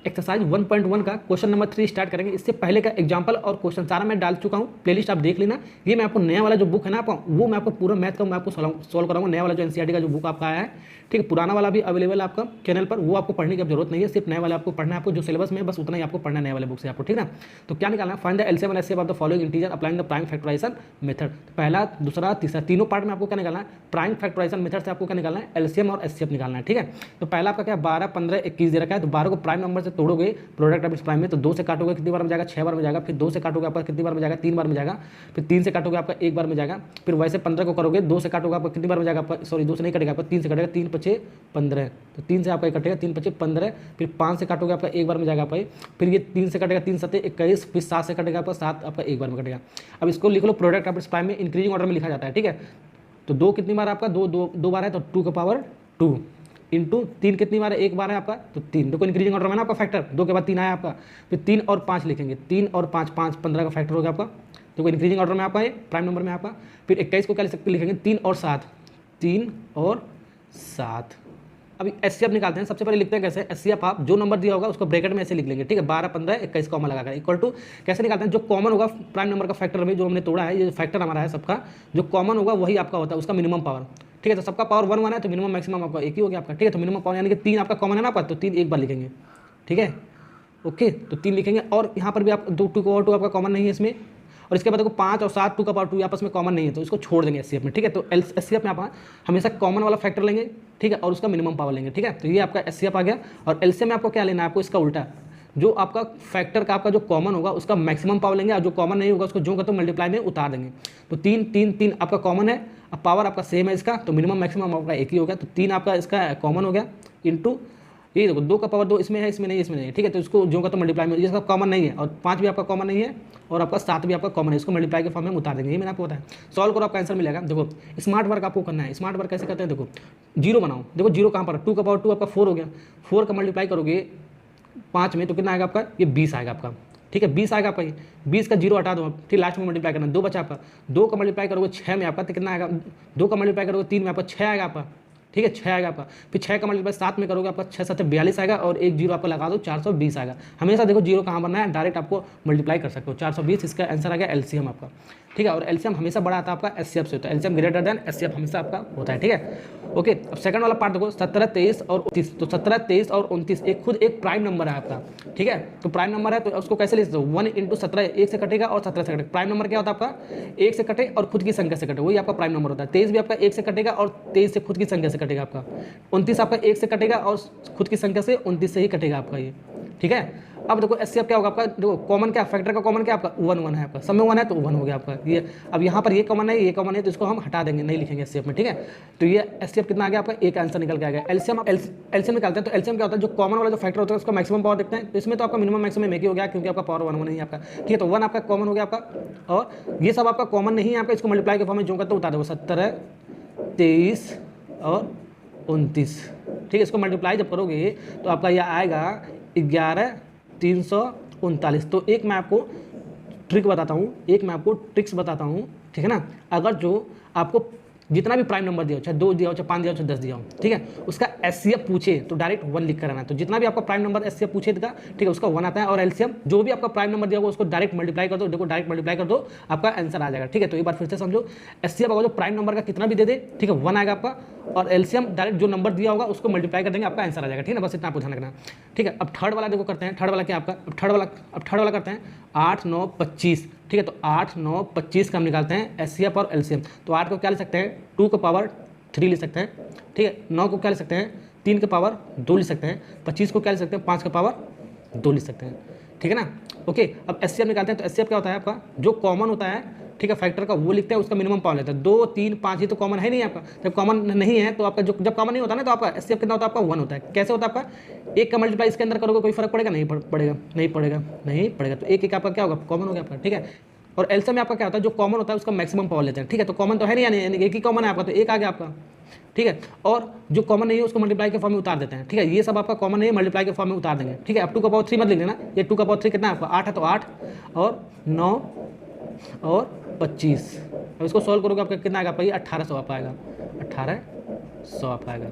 Exercise 1.1 का question number 3 start करेंगे। इससे पहले का एग्जांपल और क्वेश्चन सारा मैं डाल चुका हूँ, प्लेलिस्ट आप देख लेना। ये मैं आपको नया वाला जो बुक है ना आपका, वो मैं आपको पूरा मैथ का मैं आपको सॉल्व कराऊंगा। नया वाला जो एनसीईआरटी का जो बुक आपका आया है, ठीक है, पुराना वाला भी अवेलेबल है आपका चैनल पर, वो आपको पढ़ने की अब जरूरत नहीं है, सिर्फ नया वाला आपको पढ़ना है। आपको जो सिलेबस में बस उतना ही आपको पढ़ना है नए वाले बुक से आपको, ठीक है ना। तो क्या निकालना है, find the LCM and HCF of the following integer applying the prime factorisation method. पहला, दूसरा, तीसरा, तीनों पार्ट में आपको क्या निकालना है, प्राइम फैक्टराइजेशन मेथड से आपको क्या निकालना है, एलसीएम और एचसीएफ निकालना है, ठीक है। तो पहला आपका क्या 12, 15, 21 दे रखा है, तो 12 को प्राइम नंबर से तोड़ोगे प्रोडक्ट ऑफ इस प्राइम में, तो 2 से काटोगे कितनी बार में जाएगा, 6 बार में जाएगा। फिर 2 से काटोगे आपका कितनी बार में जाएगा, 3 बार में जाएगा। फिर 3 से काटोगे आपका 1 बार में जाएगा। फिर वैसे 15 को करोगे, 2 से काटोगे आपका कितनी बार में जाएगा, आपका सॉरी 2 से नहीं कटेगा आपका, 3 से कटेगा, 3 5 15, तो 3 से आपका कटेगा, 3 5 15। फिर 5 से काटोगे आपका 1 बार में जाएगा आपका। फिर ये 3 से कटेगा, 3 7 21। फिर 7 से कटेगा आपका 7 आपका 1 बार में कटेगा। अब इसको लिख लो, प्रोडक्ट ऑफ इस प्राइम में इंक्रीजिंग ऑर्डर में लिखा जाता है, ठीक है। तो 2 कितनी बार आपका, 2 बार है, तो 2 का पावर 2 इंटू 3 कितनी बार है, 1 बार है आपका, तो 3। देखो इंक्रीजिंग ऑर्डर में ना आपका फैक्टर 2 के बाद 3 आया आपका। फिर 3 और 5 लिखेंगे, 3 और 5, 5 15 का फैक्टर हो गया आपका। देखो इंक्रीजिंग ऑर्डर में आपका है, प्राइम नंबर में आपका। फिर 21 को क्या लिख सकते, लिखेंगे 3 और 7, 3 और 7। अभी एचसीएफ निकालते हैं। सबसे पहले लिखते हैं कैसे, एचसीएफ आप जो नंबर दिया होगा उसको ब्रैकेट में ऐसे लिख लेंगे, ठीक है, 12, 15, 21 कॉमन लगाकर इक्वल टू कैसे निकालते हैं, जो कॉमन होगा प्राइम नंबर का फैक्टर में जो हमने तोड़ा है, ये फैक्टर हमारा है सबका, जो कॉमन होगा वही आपका होता है उसका मिनिमम पावर, ठीक है। तो सबका पावर 1 1 है, तो मिनिमम मैक्सिमम आपका एक ही हो गया आपका, ठीक है। तो मिनिमम पावर यानी कि 3 आपका कॉमन है ना आपका, तो 3 एक बार लिखेंगे, ठीक है, ओके। तो 3 लिखेंगे। और यहाँ पर भी आप 2 का पावर 2 आपका कॉमन नहीं है इसमें। और इसके बाद देखो 5 और 7 2 का पावर 2 आपस में कॉमन नहीं है, तो इसको छोड़ देंगे एचसीएफ में, ठीक है। तो एचसीएफ में आप हमेशा कॉमन वाला फैक्टर लेंगे, ठीक है, और उसका मिनिमम पावर लेंगे, ठीक है। तो ये आपका एचसीएफ आ गया। और एलसीएम में आपको क्या लेना है, आपको इसका उल्टा, जो आपका फैक्टर का आपका जो कॉमन होगा उसका मैक्सिमम पावर लेंगे, और जो कॉमन नहीं होगा उसको जो करते मल्टीप्लाई में उतार देंगे। तो 3 3 3 आपका कॉमन है, अब पावर आपका सेम है इसका, तो मिनिमम मैक्सिमम आपका एक ही हो गया। तो 3 आपका इसका कॉमन हो गया इंटू ये देखो 2 का पावर 2 इसमें है, इसमें नहीं, इसमें नहीं, ठीक है। तो इसको जो का तो मल्टीप्लाई में, इसका कॉमन नहीं है, और 5 भी आपका कॉमन नहीं है, और आपका 7 भी आपका कॉमन है, इसको मल्टीप्लाई के फॉर्म में उतार देंगे। ये मैंने आपको बताया। सॉल्व करो, आपका आंसर मिलेगा। देखो स्मार्ट वर्क आपको करना है। स्मार्ट वर्क कैसे करते हैं, देखो जीरो बनाओ। देखो जीरो कहाँ पर, 2 का पावर 2 आपका 4 हो गया। 4 का मल्टीप्लाई करोगे 5 में तो कितना आएगा आपका, ये 20 आएगा आपका, ठीक है, 20 आएगा आपका। 20 का जीरो हटा दो, फिर लास्ट में मल्टीप्लाई करना, 2 बचा आपका। 2 का मल्टीप्लाई करोगे 6 में आपका, तो कितना आएगा, 2 का मल्टीप्लाई करोगे 3 में आपका 6 आएगा आपका, ठीक है, 6 आएगा आपका। फिर 6 का मल्टीप्लाई 7 में करोगे आपका 6 7 42 आएगा, और एक जीरो आपको लगा दो 420 आएगा। हमेशा देखो जीरो कहाँ बनना है, डायरेक्ट आपको मल्टीप्लाई कर सकते हो। 420 इसका आंसर आ गया एलसीएम आपका, ठीक है। और एलसीएम हमेशा बड़ा आता है आपका एचसीएफ से, तो एलसीएम ग्रेटर देन एचसीएफ हमेशा आपका होता है, ठीक है, ओके। अब सेकंड वाला पार्ट देखो, 17, 23 और 29। तो 17, 23 और 29 एक खुद एक प्राइम नंबर है आपका, ठीक है। तो प्राइम नंबर है तो उसको कैसे लिख दो, 1 × 17 1 से कटेगा और 17 से कटेगा। प्राइम नंबर क्या होता है आपका, 1 से कटे और खुद की संख्या से कटे, वही आपका प्राइम नंबर होता है। 23 भी आपका 1 से कटेगा और 23 से खुद की संख्या से कटेगा आपका। 29 आपका 1 से कटेगा और खुद की संख्या से 29 से ही कटेगा आपका ये, ठीक है। अब देखो एचसीएफ क्या होगा आपका, देखो कॉमन क्या, फैक्टर का कॉमन क्या आपका 1 1 है आपका, सब में 1 है तो 1 हो गया आपका ये। अब यहाँ पर ये कॉमन है, ये कॉमन है, तो इसको हम हटा देंगे, नहीं लिखेंगे एचसीएफ में, ठीक है। तो ये एचसीएफ कितना आ गया आपका, एक आंसर निकल के आ गया। एलसीएम निकालते हैं, तो एलसीएम क्या होता है, जो कॉमन वाला जो फैक्टर होता है उसका मैक्सिमम पावर देखते हैं। तो इसमें तो आपका मिनिमम मैक्सिमम एक ही हो गया, क्योंकि आपका पावर 1 1 नहीं है आपका, ठीक है। तो 1 आपका कॉमन हो गया आपका, और ये सब आपका कॉमन नहीं है आपका, इसको मल्टीप्लाई के फॉर्म में जो करते उतार दो, 17, 23 और 29, ठीक है। इसको मल्टीप्लाई जब करोगे तो आपका यह आएगा 11,339। तो एक मैं आपको ट्रिक बताता हूँ, ट्रिक्स बताता हूँ, ठीक है ना। अगर जो आपको जितना भी प्राइम नंबर दिया हो, चाहे 2 दिया हो, चाहे 5 दिया हो, चाहे 10 दिया हो, ठीक है, उसका एचसीएफ पूछे तो डायरेक्ट 1 लिख कर आना है। तो जितना भी आपका प्राइम नंबर एचसीएफ पूछेगा, ठीक है, उसका 1 आता है। और एलसीएम जो भी आपका प्राइम नंबर दिया होगा उसको डायरेक्ट मल्टीप्लाई कर दो, देखो डायरेक्ट मल्टीप्लाई कर दो, आपका आंसर आ जाएगा, ठीक है। तो एक बार फिर से समझो, एचसीएफ अगर जो प्राइम नंबर का कितना भी दे दे, ठीक है, 1 आएगा आपका, और एलसीएम डायरेक्ट जो नंबर दिया होगा उसको मल्टीप्लाई कर देंगे, आपका आंसर आ जाएगा, ठीक है ना। बस इतना आपको ध्यान रखना, ठीक है। अब थर्ड वाला देखो करते हैं, थर्ड वाला क्या आपका, अब थर्ड वाला करते हैं 8 9 25, ठीक है। तो 8 9 25 का हम निकालते हैं एचसीएफ और एलसीएम। तो 8 को क्या ले सकते हैं, 2 का पावर 3 ले सकते हैं, ठीक है। 9 को क्या ले सकते हैं, 3 के पावर 2 ले सकते हैं। 25 को क्या ले सकते हैं, 5 के पावर 2 ले सकते हैं, ठीक है ना, ओके। अब एचसीएफ निकालते हैं। तो एचसीएफ क्या होता है आपका, जो कॉमन होता है, ठीक है, फैक्टर का वो लिखते हैं, उसका मिनिमम पावर लेते हैं। 2 3 5 ही तो कॉमन है नहीं आपका। जब कॉमन नहीं है तो आपका जब कॉमन नहीं होता ना, तो आपका एचसीएफ कितना होता है, आपका 1 होता है। कैसे होता है आपका, 1 का मल्टीप्लाई इसके अंदर करोगे कोई फर्क पड़ेगा, नहीं पड़ेगा। तो 1 आपका क्या होगा, कॉमन हो गया आपका, ठीक है। और एलसीएम में आपका क्या होता है, जो कॉमन होता है उसका मैक्सिमम पावर लेते हैं, ठीक है। तो कॉमन तो है नहीं, यानी एक ही कॉमन है आपका, तो 1 आ गया आपका, ठीक है। और जो कॉमन नहीं है उसको मल्टीप्लाई के फॉर्म में उतार देते हैं, ठीक है। ये सब आपका कॉमन नहीं है, मल्टीप्लाई के फॉर्म में उतार देंगे, ठीक है। अब 2 का पावर 3 मत लिख लेना, ये 2 का पावर 3 कितना है आपका, 8 है, तो 8 और 9 और 25। अब इसको सॉल्व करोगे आपका कितना आएगा, 1800 आप आएगा, 1800 आप आएगा।